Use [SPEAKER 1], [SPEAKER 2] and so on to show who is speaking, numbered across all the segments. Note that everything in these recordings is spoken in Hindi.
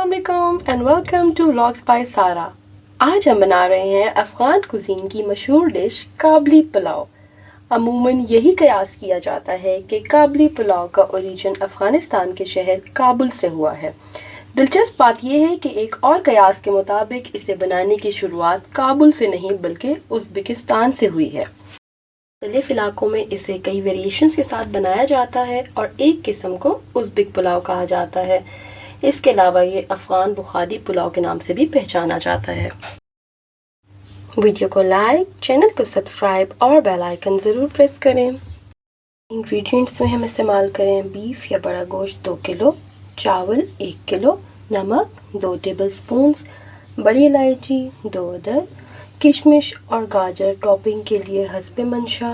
[SPEAKER 1] अस्सलाम वालेकुम and welcome to vlogs by Sara. आज हम बना रहे हैं अफ़गान कुज़ीन की मशहूर डिश काबली पुलाव। अमूमन यही कयास किया जाता है कि काबली पुलाव का ओरिजिन अफ़गानिस्तान के शहर काबुल से हुआ है। दिलचस्प बात यह है कि एक और कयास के मुताबिक इसे बनाने की शुरुआत काबुल से नहीं बल्कि उज़्बेकिस्तान से हुई है। मुख्तलिफ इलाकों में इसे कई वेरिएशंस के साथ बनाया जाता है और एक किस्म को उज़्बेक पुलाव कहा जाता है। इसके अलावा ये अफ़गान बुखारी पुलाव के नाम से भी पहचाना जाता है। वीडियो को लाइक, चैनल को सब्सक्राइब और बेल आइकन ज़रूर प्रेस करें। इंग्रेडिएंट्स में हम इस्तेमाल करें बीफ या बड़ा गोश्त 2 किलो, चावल 1 किलो, नमक 2 टेबल स्पून्स, बड़ी इलायची 2 अदद, किशमिश और गाजर टॉपिंग के लिए हस्बे मंशा,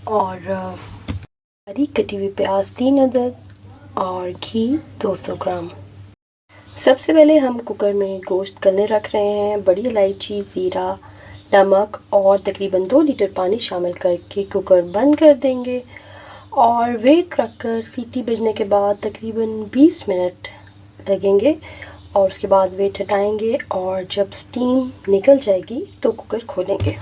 [SPEAKER 1] और बारीक कटी हुई प्याज 3 अदद और घी 200 ग्राम। सबसे पहले हम कुकर में गोश्त गलने रख रहे हैं। बड़ी इलायची, ज़ीरा, नमक और तकरीबन 2 लीटर पानी शामिल करके कुकर बंद कर देंगे और वेट रखकर सीटी बजने के बाद तकरीबन 20 मिनट लगेंगे और उसके बाद वेट हटाएंगे और जब स्टीम निकल जाएगी तो कुकर खोलेंगे।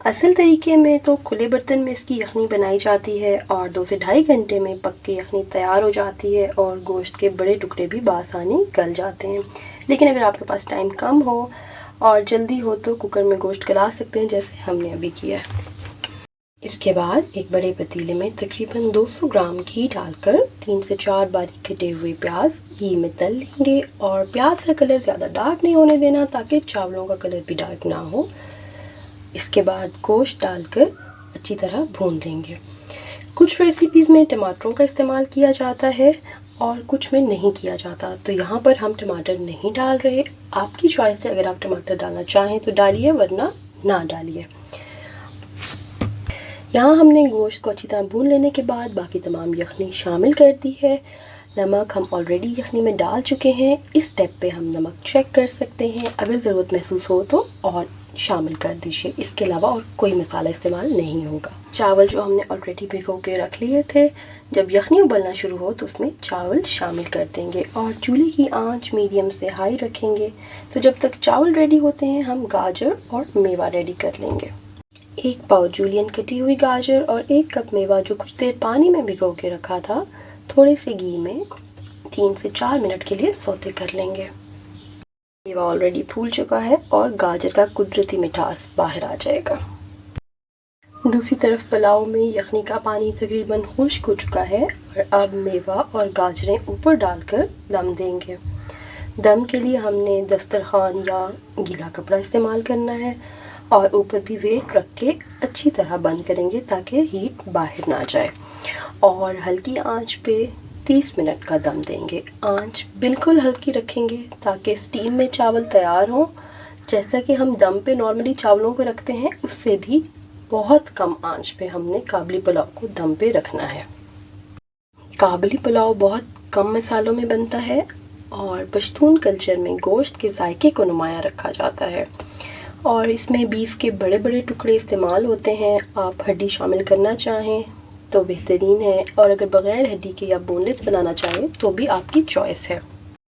[SPEAKER 1] असल तरीके में तो खुले बर्तन में इसकी यखनी बनाई जाती है और 2 से ढाई घंटे में पक के यखनी तैयार हो जाती है और गोश्त के बड़े टुकड़े भी बासानी गल जाते हैं। लेकिन अगर आपके पास टाइम कम हो और जल्दी हो तो कुकर में गोश्त गला सकते हैं, जैसे हमने अभी किया है। इसके बाद एक बड़े पतीले में तकरीबन 200 ग्राम घी डालकर 3 से 4 बारीक कटे हुए प्याज घी में तल लेंगे और प्याज का कलर ज़्यादा डार्क नहीं होने देना ताकि चावलों का कलर भी डार्क ना हो। इसके बाद गोश्त डालकर अच्छी तरह भून लेंगे। कुछ रेसिपीज़ में टमाटरों का इस्तेमाल किया जाता है और कुछ में नहीं किया जाता, तो यहाँ पर हम टमाटर नहीं डाल रहे। आपकी चॉइस है, अगर आप टमाटर डालना चाहें तो डालिए, वरना ना डालिए। यहाँ हमने गोश्त को अच्छी तरह भून लेने के बाद बाकी तमाम यखनी शामिल कर दी है। नमक हम ऑलरेडी यखनी में डाल चुके हैं। इस स्टेप पे हम नमक चेक कर सकते हैं, अगर ज़रूरत महसूस हो तो और शामिल कर दीजिए। इसके अलावा और कोई मसाला इस्तेमाल नहीं होगा। चावल जो हमने ऑलरेडी भिगो के रख लिए थे, जब यखनी उबलना शुरू हो तो उसमें चावल शामिल कर देंगे और चूल्हे की आंच मीडियम से हाई रखेंगे। तो जब तक चावल रेडी होते हैं हम गाजर और मेवा रेडी कर लेंगे। 1 पाव जूलियन कटी हुई गाजर और 1 कप मेवा जो कुछ देर पानी में भिगो के रखा था, थोड़े से घी में 3 से 4 मिनट के लिए सौते कर लेंगे। मेवा ऑलरेडी फूल चुका है और गाजर का कुदरती मिठास बाहर आ जाएगा। दूसरी तरफ पुलाव में यखनी का पानी तकरीबन खुश्क हो चुका है और अब मेवा और गाजरें ऊपर डालकर दम देंगे। दम के लिए हमने दस्तरखान या गीला कपड़ा इस्तेमाल करना है और ऊपर भी वेट रख के अच्छी तरह बंद करेंगे ताकि हीट बाहर ना जाए और हल्की आंच पे 30 मिनट का दम देंगे। आंच बिल्कुल हल्की रखेंगे ताकि स्टीम में चावल तैयार हों। जैसा कि हम दम पे नॉर्मली चावलों को रखते हैं, उससे भी बहुत कम आंच पे हमने काबली पुलाव को दम पे रखना है। काबली पुलाव बहुत कम मसालों में बनता है और पश्तून कल्चर में गोश्त के जायके को नुमायाँ रखा जाता है और इसमें बीफ के बड़े बड़े टुकड़े इस्तेमाल होते हैं। आप हड्डी शामिल करना चाहें तो बेहतरीन है और अगर बग़ैर हड्डी के या बोनलेस बनाना चाहें तो भी आपकी चॉइस है।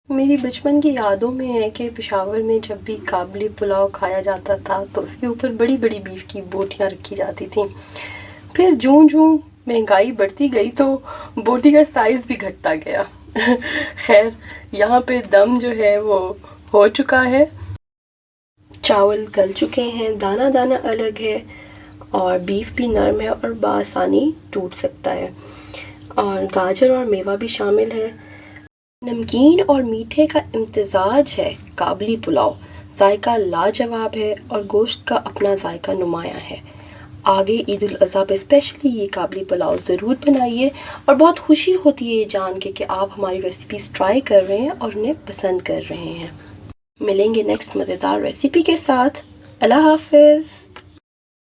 [SPEAKER 1] मेरी बचपन की यादों में है कि पेशावर में जब भी काबली पुलाव खाया जाता था तो उसके ऊपर बड़ी बड़ी बीफ की बोटियां रखी जाती थीं। फिर जूं जूं महंगाई बढ़ती गई तो बोटी का साइज़ भी घटता गया। खैर, यहाँ पे दम जो है वो हो चुका है। चावल गल चुके हैं, दाना दाना अलग है और बीफ भी नरम है और बासानी टूट सकता है और गाजर और मेवा भी शामिल है। नमकीन और मीठे का इम्तिजाज है काबली पुलाव। जायका लाजवाब है और गोश्त का अपना जायका नुमायाँ है। आगे ईद उल अज़हा पे स्पेशली ये काबली पुलाव ज़रूर बनाइए और बहुत खुशी होती है ये जान के कि आप हमारी रेसिपीज़ ट्राई कर रहे हैं और उन्हें पसंद कर रहे हैं। मिलेंगे नेक्स्ट मज़ेदार रेसिपी के साथ। अल्लाह हाफ़िज़।